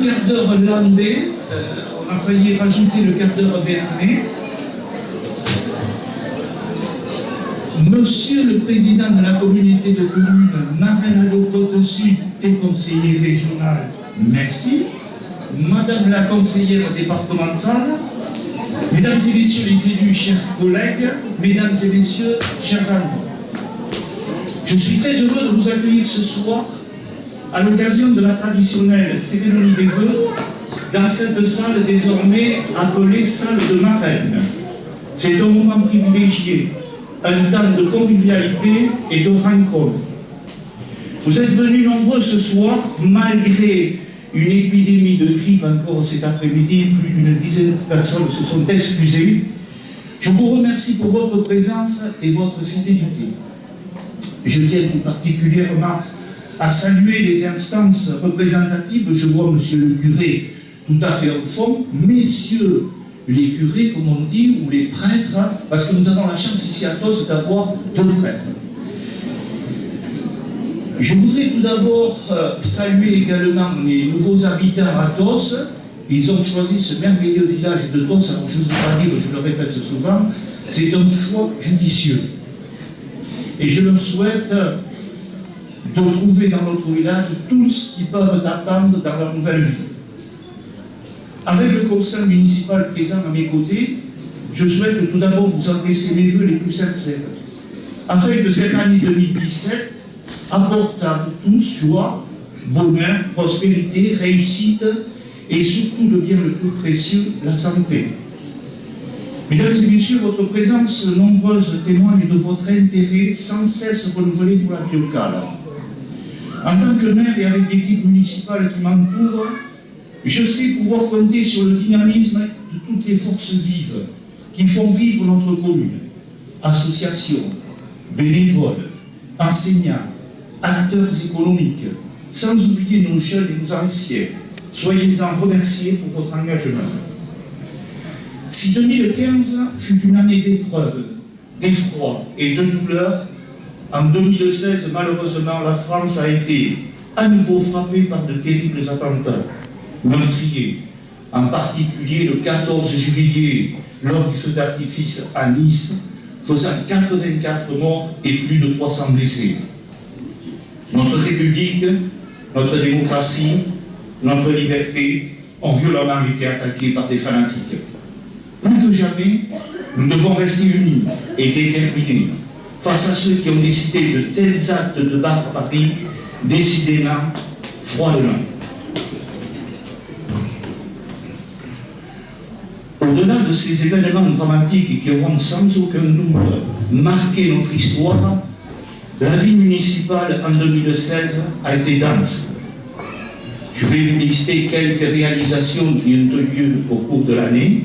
quart d'heure landais, on a failli rajouter le quart d'heure béarnais. Monsieur le Président de la communauté de communes Marin-Allo-Côte-Sud et conseiller régional, merci. Madame la conseillère départementale, Mesdames et Messieurs les élus, chers collègues, Mesdames et Messieurs, chers amis. Je suis très heureux de vous accueillir ce soir à l'occasion de la traditionnelle cérémonie des vœux dans cette salle désormais appelée salle de Marraine. C'est un moment privilégié, un temps de convivialité et de rencontre. Vous êtes venus nombreux ce soir, malgré une épidémie de grippe encore cet après-midi, plus d'une dizaine de personnes se sont excusées. Je vous remercie pour votre présence et votre fidélité. Je tiens tout particulièrement à saluer les instances représentatives. Je vois monsieur le curé tout à fait au fond, messieurs les curés, comme on dit, ou les prêtres, parce que nous avons la chance ici à Tos d'avoir deux prêtres. Je voudrais tout d'abord saluer également les nouveaux habitants à Tos. Ils ont choisi ce merveilleux village de Tos. Alors je ne vous pas dire, je le répète souvent, c'est un choix judicieux. Et je leur souhaite de trouver dans notre village tout ce qu'ils peuvent attendre dans leur nouvelle vie. Avec le conseil municipal présent à mes côtés, je souhaite tout d'abord vous adresser mes vœux les plus sincères, afin que cette année 2017 apporte à vous tous joie, bonheur, prospérité, réussite et surtout le bien le plus précieux, la santé. Mesdames et Messieurs, votre présence nombreuse témoigne de votre intérêt sans cesse renouvelé pour la vie locale. En tant que maire et avec l'équipe municipale qui m'entoure, je sais pouvoir compter sur le dynamisme de toutes les forces vives qui font vivre notre commune. Associations, bénévoles, enseignants, acteurs économiques, sans oublier nos jeunes et nos anciens. Soyez-en remerciés pour votre engagement. Si 2015 fut une année d'épreuves, d'effroi et de douleur, en 2016, malheureusement, la France a été à nouveau frappée par de terribles attentats meurtriers, en particulier le 14 juillet, lors du feu d'artifice à Nice, faisant 84 morts et plus de 300 blessés. Notre République, notre démocratie, notre liberté ont violemment été attaquées par des fanatiques. Plus que jamais, nous devons rester unis et déterminés face à ceux qui ont décidé de tels actes de barbarie, décidément, froidement. Au-delà de ces événements dramatiques qui auront sans aucun doute marqué notre histoire, la vie municipale en 2016 a été dense. Je vais vous lister quelques réalisations qui ont eu lieu au cours de l'année.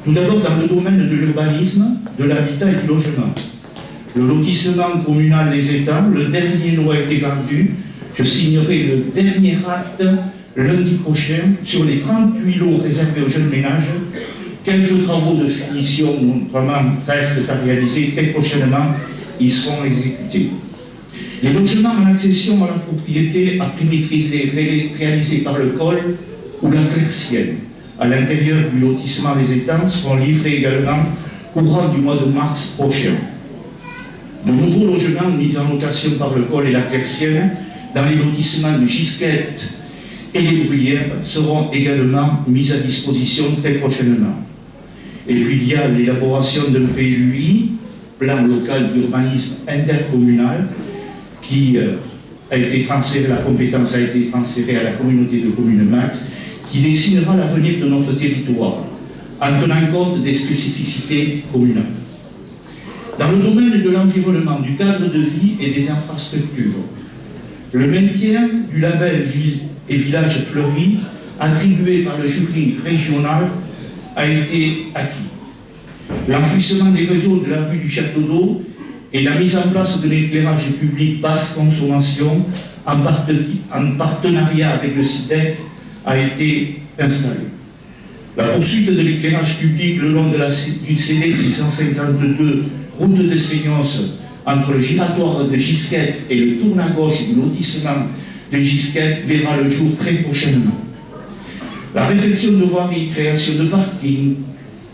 Tout d'abord dans le domaine de l'urbanisme, de l'habitat et du logement. Le lotissement communal des Étangs, le dernier lot a été vendu. Je signerai le dernier acte lundi prochain sur les 38 lots réservés aux jeunes ménages. Quelques travaux de finition, notamment, restent à réaliser. Très prochainement, ils seront exécutés. Les logements en accession à la propriété à prix maîtrisé réalisés par le COL ou la Clercienne à l'intérieur du lotissement des Étangs seront livrés également courant du mois de mars prochain. De nouveaux logements mis en location par le COL et la Clercienne dans les lotissements de Gisquette et les Bruyères seront également mis à disposition très prochainement. Et puis il y a l'élaboration d'un PLUI, plan local d'urbanisme intercommunal, qui a été transféré, la compétence a été transférée à la communauté de communes MAC, qui dessinera l'avenir de notre territoire, en tenant compte des spécificités communales. Dans le domaine de l'environnement, du cadre de vie et des infrastructures, le maintien du label Ville et Village Fleuri, attribué par le jury régional, a été acquis. L'enfouissement des réseaux de la rue du Château d'Eau et la mise en place de l'éclairage public basse consommation en partenariat avec le CITEC a été installé. La poursuite de l'éclairage public le long de du CD 652 route de Seignos entre le giratoire de Gisquette et le tourne à gauche du lotissement de Gisquette verra le jour très prochainement. La réflexion de voirie, création de parking,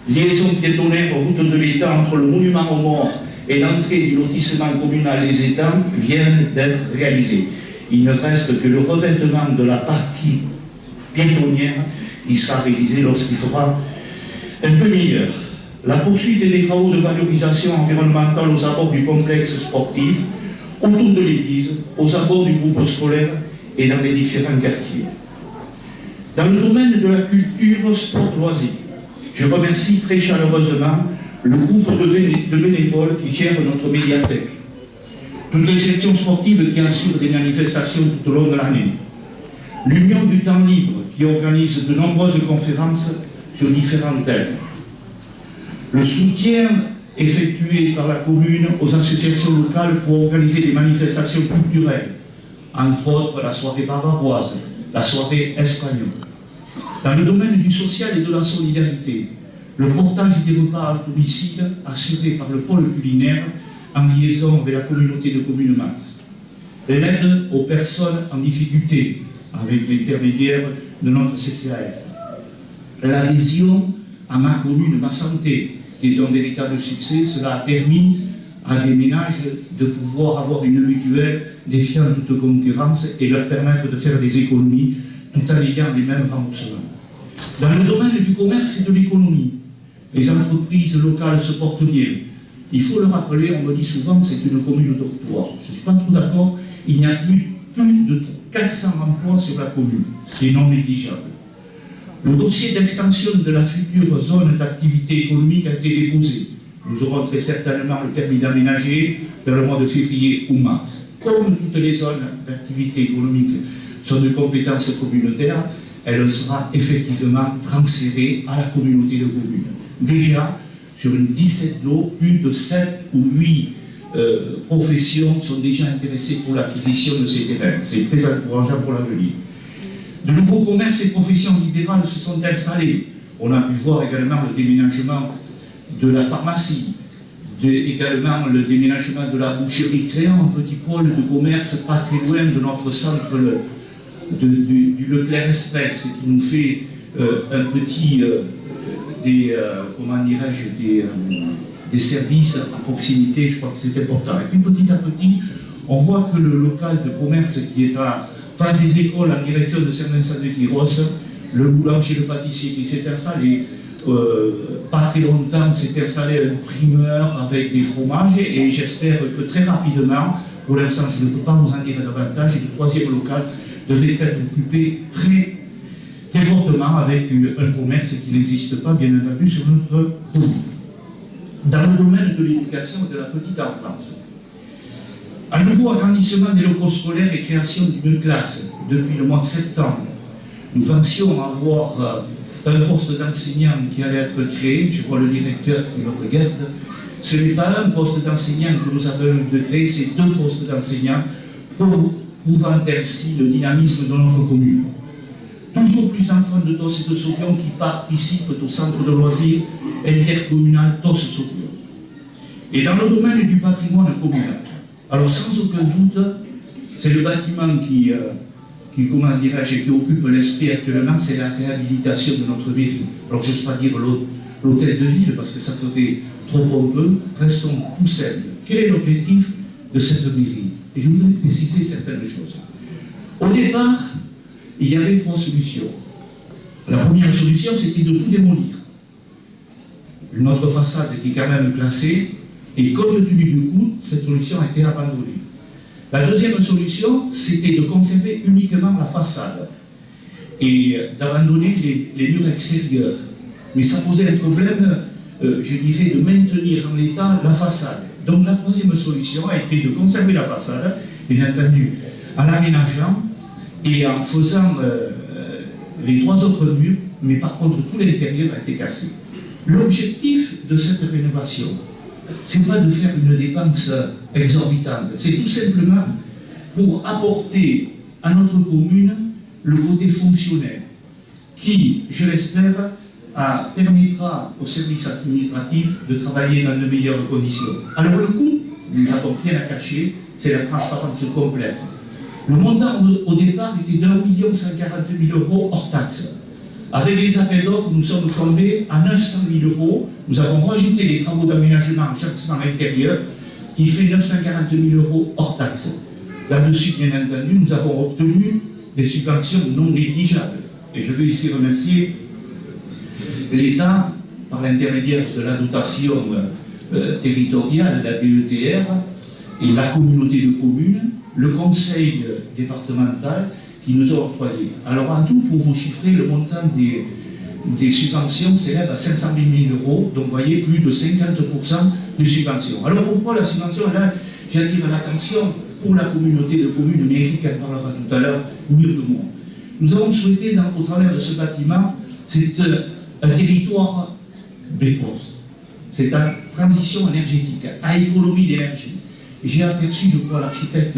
liaison piétonnaire route de l'État entre le monument aux morts et l'entrée du lotissement communal Les Étangs viennent d'être réalisées. Il ne reste que le revêtement de la partie piétonnière qui sera réalisé lorsqu'il fera un peu meilleur. La poursuite des travaux de valorisation environnementale aux abords du complexe sportif, autour de l'église, aux abords du groupe scolaire et dans les différents quartiers. Dans le domaine de la culture, sport, loisirs, je remercie très chaleureusement le groupe de bénévoles qui gère notre médiathèque, toutes les sections sportives qui assurent des manifestations tout au long de l'année, l'Union du temps libre qui organise de nombreuses conférences sur différents thèmes, le soutien effectué par la commune aux associations locales pour organiser des manifestations culturelles, entre autres la soirée bavaroise, la soirée espagnole. Dans le domaine du social et de la solidarité, le portage des repas à domicile assuré par le pôle culinaire en liaison avec la communauté de communes Mans, l'aide aux personnes en difficulté avec l'intermédiaire de notre CCAF, l'adhésion à ma commune, ma santé, qui est un véritable succès. Cela a permis à des ménages de pouvoir avoir une mutuelle défiant toute concurrence et leur permettre de faire des économies tout en ayant les mêmes remboursements. Dans le domaine du commerce et de l'économie, les entreprises locales se portent bien. Il faut le rappeler, on me dit souvent que c'est une commune dortoir. Je ne suis pas trop d'accord, il n'y a plus de 400 emplois sur la commune, ce qui est non négligeable. Le dossier d'extension de la future zone d'activité économique a été déposé. Nous aurons très certainement le permis d'aménager dans le mois de février ou mars. Comme toutes les zones d'activité économique sont de compétences communautaires, elle sera effectivement transférée à la communauté de communes. Déjà, sur une 17 lots, plus de 7 ou 8 professions sont déjà intéressées pour l'acquisition de ces terrains. C'est très encourageant pour l'avenir. De nouveaux commerces et professions libérales se sont installés. On a pu voir également le déménagement de la pharmacie, également le déménagement de la boucherie, créant un petit pôle de commerce pas très loin de notre centre du Leclerc Express, qui nous fait un petit comment dirais-je, des services à proximité. Je crois que c'est important. Et puis petit à petit, on voit que le local de commerce qui est à face des écoles en direction de Saint-Vincent de Tyros, le boulanger, le pâtissier qui s'est installé, pas très longtemps, s'est installé un primeur avec des fromages, et j'espère que très rapidement, pour l'instant je ne peux pas vous en dire davantage, et le troisième local devait être occupé très fortement avec un commerce qui n'existe pas, bien entendu, sur notre commune. Dans le domaine de l'éducation et de la petite enfance, un nouveau agrandissement des locaux scolaires et création d'une classe depuis le mois de septembre. Nous pensions avoir un poste d'enseignant qui allait être créé. Je vois le directeur qui me regarde. Ce n'est pas un poste d'enseignant que nous avons de créer, c'est 2 postes d'enseignants, prouvant ainsi le dynamisme de notre commune. Toujours plus d'enfants de TOS et de Sopion qui participent au centre de loisirs intercommunal TOS-Sopion. Et dans le domaine du patrimoine communal, alors sans aucun doute, c'est le bâtiment qui comment dirais-je, qui occupe l'esprit actuellement, c'est la réhabilitation de notre mairie. Alors je n'ose pas dire l'hôtel de ville, parce que ça ferait trop pompeux, restons tout simples. Quel est l'objectif de cette mairie? Et je voudrais préciser certaines choses. Au départ, il y avait 3 solutions. La première solution, c'était de tout démolir. Notre façade était quand même classée, et compte tenu du coût, cette solution a été abandonnée. La deuxième solution, c'était de conserver uniquement la façade et d'abandonner les murs extérieurs. Mais ça posait un problème, je dirais, de maintenir en l'état la façade. Donc la troisième solution a été de conserver la façade, bien entendu, en l'aménageant et en faisant les 3 autres murs, mais par contre tout l'intérieur a été cassé. L'objectif de cette rénovation, ce n'est pas de faire une dépense exorbitante, c'est tout simplement pour apporter à notre commune le côté fonctionnel qui, je l'espère, permettra aux services administratifs de travailler dans de meilleures conditions. Alors le coût, nous n'avons rien à cacher, c'est la transparence complète. Le montant au départ était d'1 140 000 € hors taxe. Avec les appels d'offres, nous sommes tombés à 900 000 €. Nous avons rajouté les travaux d'aménagement en châtiment intérieur qui fait 940 000 € hors taxes. Là-dessus, bien entendu, nous avons obtenu des subventions non négligeables. Et je veux ici remercier l'État par l'intermédiaire de la dotation territoriale, la DETR, et la communauté de communes, le conseil départemental qui nous ont octroyé. Alors en tout, pour vous chiffrer, le montant des subventions s'élève à 500 000 €, donc vous voyez, plus de 50% de subventions. Alors pourquoi la subvention? Là, j'attire l'attention pour la communauté de communes, mais Eric en parlera tout à l'heure mieux que moi. Nous avons souhaité, au travers de ce bâtiment, c'est un territoire précoce. C'est une transition énergétique, à économie d'énergie. J'ai aperçu, je crois, l'architecte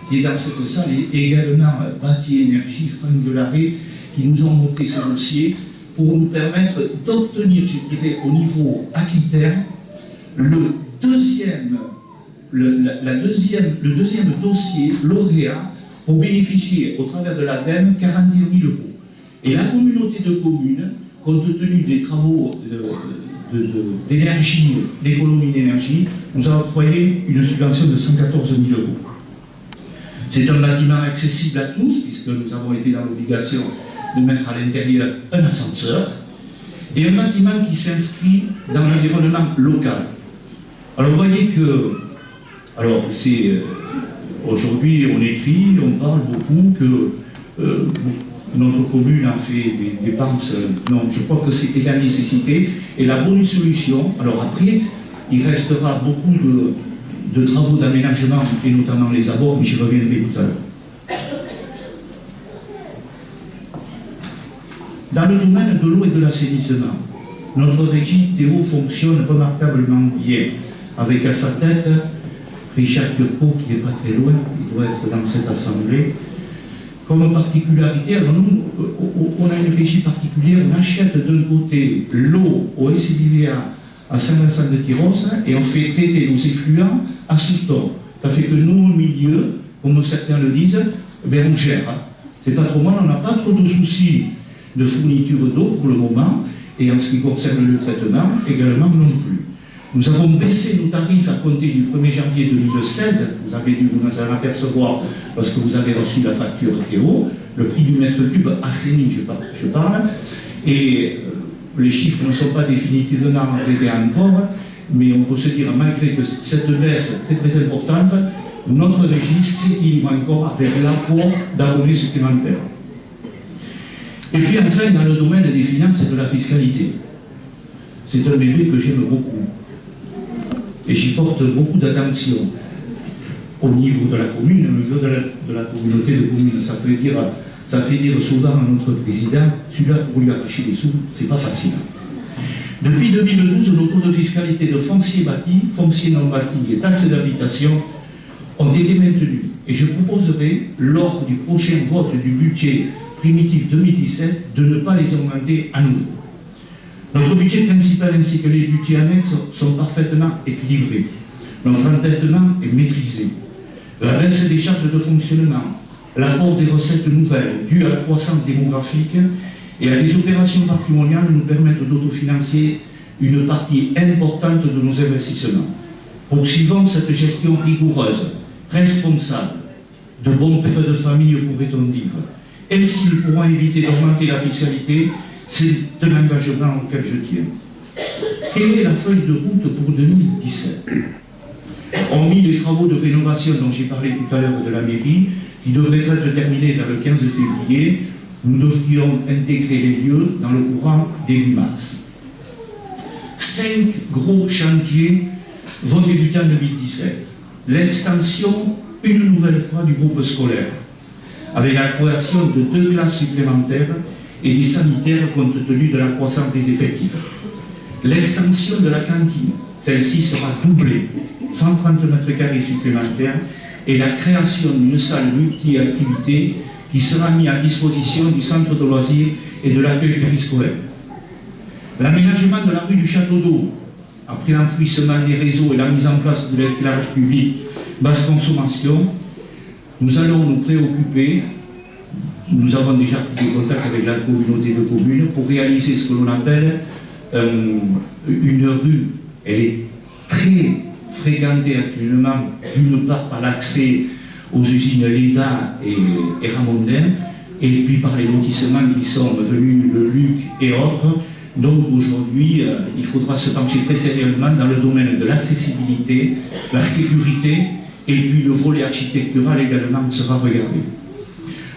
qui est dans cette salle et également Bâti Énergie, Franck Delaré, qui nous ont monté ce dossier pour nous permettre d'obtenir, je dirais, au niveau aquitaine, le deuxième dossier lauréat pour bénéficier au travers de l'ADEME 41 000 €. Et la communauté de communes, compte tenu des travaux d'énergie, d'économie d'énergie, nous a octroyé une subvention de 114 000 €. C'est un bâtiment accessible à tous, puisque nous avons été dans l'obligation de mettre à l'intérieur un ascenseur, et un bâtiment qui s'inscrit dans l'environnement local. Alors vous voyez que, aujourd'hui on écrit, on parle beaucoup que notre commune a fait des dépenses. Non, je crois que c'était la nécessité et la bonne solution. Alors après, il restera beaucoup de travaux d'aménagement, et notamment les abords, mais j'y reviendrai tout à l'heure. Dans le domaine de l'eau et de l'assainissement, notre régie Théo fonctionne remarquablement bien, avec à sa tête Richard Turcot, qui n'est pas très loin, il doit être dans cette assemblée. Comme particularité, alors nous, on a une régie particulière, on achète d'un côté l'eau au SDVA à Saint-Vincent-de-Tyros et on fait traiter nos effluents à Souton. Ça fait que nous, au milieu, comme certains le disent, on gère. C'est pas trop mal, on n'a pas trop de soucis de fourniture d'eau pour le moment, et en ce qui concerne le traitement, également non plus. Nous avons baissé nos tarifs à compter du 1er janvier 2016, vous avez dû vous en apercevoir lorsque vous avez reçu la facture Théo, le prix du mètre cube assaini, je parle, et les chiffres ne sont pas définitivement arrêtés encore, mais on peut se dire, malgré que cette baisse est très très importante, notre régie s'équilibre encore avec l'apport d'abonnés supplémentaires. Et puis enfin, dans le domaine des finances et de la fiscalité, c'est un bébé que j'aime beaucoup. Et j'y porte beaucoup d'attention au niveau de la commune, au niveau de la communauté de communes. Ça fait dire souvent à notre président, celui-là pour lui arracher les sous, c'est pas facile. Depuis 2012, nos taux de fiscalité de foncier bâti, foncier non bâti et taxes d'habitation ont été maintenus. Et je proposerai, lors du prochain vote du budget primitif 2017, de ne pas les augmenter à nouveau. Notre budget principal ainsi que les budgets annexes sont parfaitement équilibrés. Notre endettement est maîtrisé. La baisse des charges de fonctionnement, l'apport des recettes nouvelles dues à la croissance démographique et à des opérations patrimoniales nous permettent d'autofinancer une partie importante de nos investissements. Poursuivons cette gestion rigoureuse, responsable, de bon père de famille pourrait-on dire. Ainsi, nous pourrons éviter d'augmenter la fiscalité. C'est un engagement auquel je tiens. Quelle est la feuille de route pour 2017? Hormis les travaux de rénovation dont j'ai parlé tout à l'heure de la mairie, qui devraient être terminés vers le 15 février, nous devrions intégrer les lieux dans le courant début mars. 5 gros chantiers vont débuter en 2017. L'extension, une nouvelle fois, du groupe scolaire, avec la création de 2 classes supplémentaires et des sanitaires compte tenu de la croissance des effectifs. L'extension de la cantine, celle-ci sera doublée, 130 m² supplémentaires, et la création d'une salle multi-activités qui sera mise à disposition du centre de loisirs et de l'accueil périscolaire. L'aménagement de la rue du Château d'Eau, après l'enfouissement des réseaux et la mise en place de l'éclairage public basse consommation, nous allons nous préoccuper nous avons déjà pris des contacts avec la communauté de communes pour réaliser ce que l'on appelle une rue. Elle est très fréquentée actuellement, d'une part par l'accès aux usines Leda et Ramondin, et puis par les lotissements qui sont venus, le Luc et autres. Donc aujourd'hui, il faudra se pencher très sérieusement dans le domaine de l'accessibilité, la sécurité, et puis le volet architectural également sera regardé.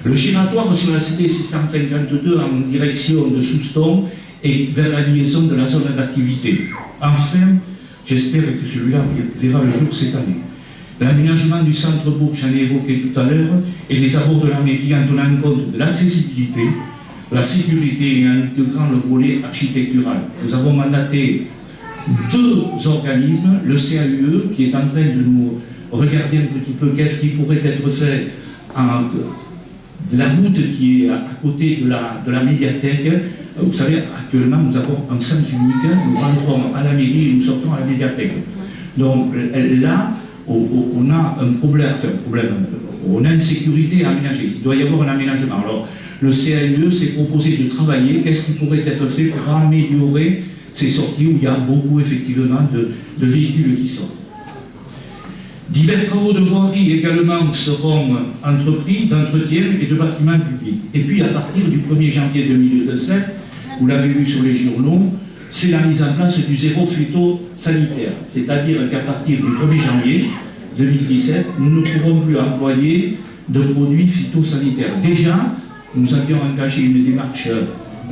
Le giratoire sur la CT 652 en direction de Souston et vers la liaison de la zone d'activité. Enfin, j'espère que celui-là verra le jour cette année. L'aménagement du centre-bourg, j'en ai évoqué tout à l'heure, et les abords de la mairie en tenant compte de l'accessibilité, la sécurité et en intégrant le volet architectural. Nous avons mandaté 2 organismes, le CAUE qui est en train de nous regarder un petit peu qu'est-ce qui pourrait être fait en la route qui est à côté de la médiathèque. Vous savez, actuellement nous avons un sens unique, nous rentrons à la mairie et nous sortons à la médiathèque. Donc là, on a un problème, on a une sécurité à aménager, il doit y avoir un aménagement. Alors, le CAUE s'est proposé de travailler, qu'est-ce qui pourrait être fait pour améliorer ces sorties où il y a beaucoup effectivement de véhicules qui sortent. Divers travaux de voirie également seront entrepris d'entretien et de bâtiments publics. Et puis à partir du 1er janvier 2017, vous l'avez vu sur les journaux, c'est la mise en place du zéro phytosanitaire. C'est-à-dire qu'à partir du 1er janvier 2017, nous ne pourrons plus employer de produits phytosanitaires. Déjà, nous avions engagé une démarche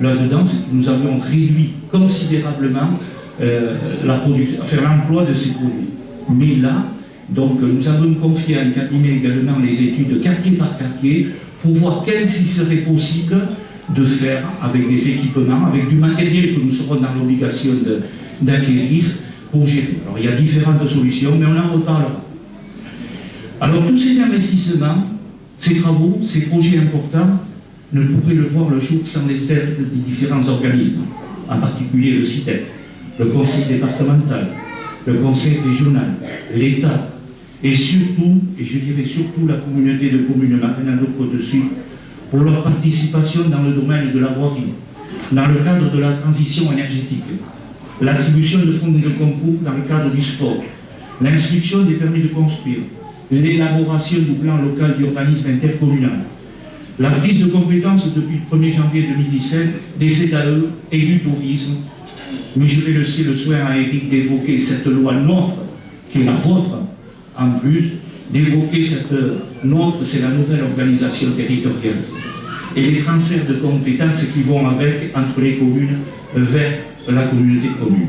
là-dedans, nous avions réduit considérablement l'emploi de ces produits. Mais là, donc, nous avons confié à un cabinet également les études quartier par quartier pour voir qu'est-ce qui serait possible de faire avec des équipements, avec du matériel que nous serons dans l'obligation d'acquérir pour gérer. Alors, il y a différentes solutions, mais on en reparlera. Alors, tous ces investissements, ces travaux, ces projets importants, ne pourraient le voir le jour sans les aides des différents organismes, en particulier le CITEC, le conseil départemental, le conseil régional, l'État, et surtout, et je dirais surtout la communauté de communes Marennes-Côte-Sud, pour leur participation dans le domaine de la voirie, dans le cadre de la transition énergétique, l'attribution de fonds de concours dans le cadre du sport, l'instruction des permis de construire, l'élaboration du plan local d'urbanisme intercommunal, la prise de compétences depuis le 1er janvier 2017 des ZAE et du tourisme. Mais je vais laisser le soin à Eric d'évoquer cette loi NOTRe, qui est la vôtre, en plus, d'évoquer cette NOTRe, c'est la nouvelle organisation territoriale. Et les transferts de compétences qui vont avec, entre les communes, vers la communauté de communes.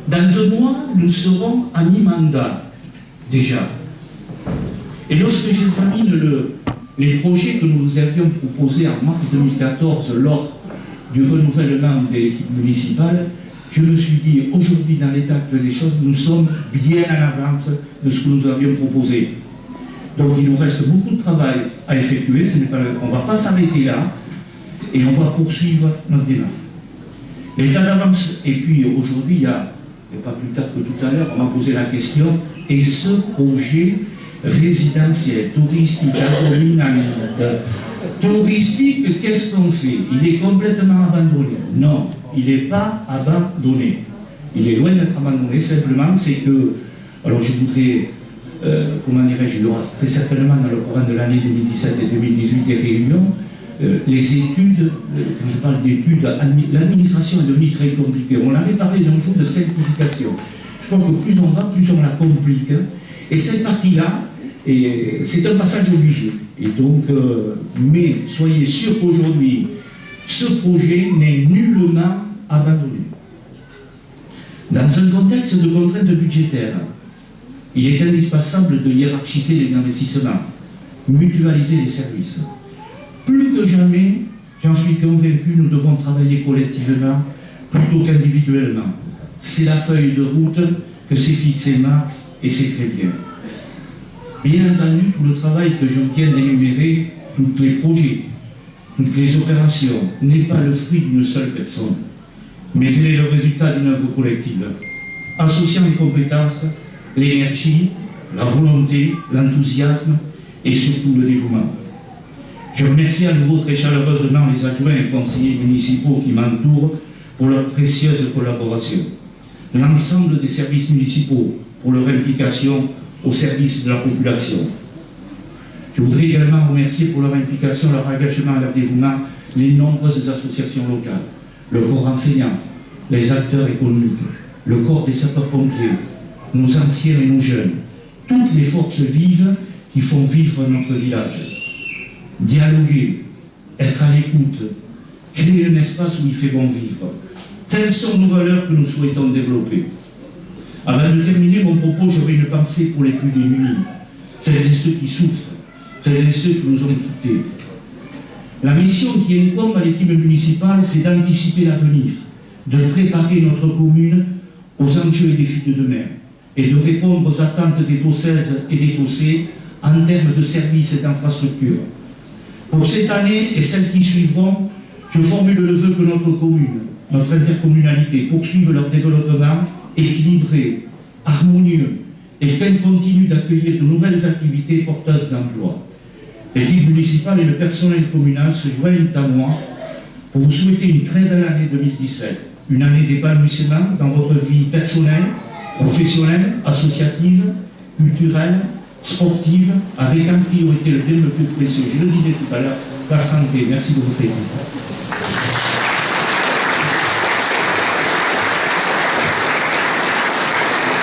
Dans 2 mois, nous serons à mi-mandat, déjà. Et lorsque j'examine les projets que nous avions proposés en mars 2014 lors du renouvellement de l'équipe municipale, je me suis dit, aujourd'hui, dans l'état actuel des choses, nous sommes bien en avance de ce que nous avions proposé. Donc il nous reste beaucoup de travail à effectuer, on ne va pas s'arrêter là, et on va poursuivre notre démarche. L'état d'avance, et puis aujourd'hui, il y a pas plus tard que tout à l'heure, on m'a posé la question, et ce projet résidentiel, touristique, touristique, qu'est-ce qu'on fait? Il est complètement abandonné. Non, il n'est pas abandonné. Il est loin d'être abandonné, simplement, c'est que, alors je voudrais, comment dirais-je, il y aura très certainement dans le courant de l'année 2017 et 2018 des réunions, les études, quand je parle d'études, l'administration est devenue très compliquée. On avait parlé d'un jour de simplification. Je crois que plus on va, plus on la complique. Et cette partie-là, c'est un passage obligé. Et donc, mais soyez sûrs qu'aujourd'hui, ce projet n'est nullement abandonné. Dans un contexte de contraintes budgétaires, il est indispensable de hiérarchiser les investissements, mutualiser les services. Plus que jamais, j'en suis convaincu, nous devons travailler collectivement plutôt qu'individuellement. C'est la feuille de route que s'est fixée Marx et c'est très bien. Bien entendu, tout le travail que je viens d'énumérer, tous les projets, toutes les opérations, n'est pas le fruit d'une seule personne, mais elle est le résultat d'une œuvre collective, associant les compétences, l'énergie, la volonté, l'enthousiasme et surtout le dévouement. Je remercie à nouveau très chaleureusement les adjoints et conseillers municipaux qui m'entourent pour leur précieuse collaboration. L'ensemble des services municipaux pour leur implication au service de la population. Je voudrais également remercier pour leur implication, leur engagement et leur dévouement les nombreuses associations locales, le corps enseignant, les acteurs économiques, le corps des sapeurs-pompiers, nos anciens et nos jeunes, toutes les forces vives qui font vivre notre village. Dialoguer, être à l'écoute, créer un espace où il fait bon vivre. Telles sont nos valeurs que nous souhaitons développer. Avant de terminer mon propos, j'aurai une pensée pour les plus démunis, celles et ceux qui souffrent, celles et ceux qui nous ont quittés. La mission qui incombe à l'équipe municipale, c'est d'anticiper l'avenir, de préparer notre commune aux enjeux et défis de demain, et de répondre aux attentes des Tossaises et des Tossais en termes de services et d'infrastructures. Pour cette année et celles qui suivront, je formule le vœu que notre commune, notre intercommunalité poursuivent leur développement équilibré, harmonieux, et qu'elle continue d'accueillir de nouvelles activités porteuses d'emploi. L'équipe municipale et le personnel communal se joignent à moi pour vous souhaiter une très belle année 2017, une année d'épanouissement dans votre vie personnelle, professionnelle, associative, culturelle, sportive, avec en priorité le bien le plus précieux, je le disais tout à l'heure, la santé. Merci de votre écoute.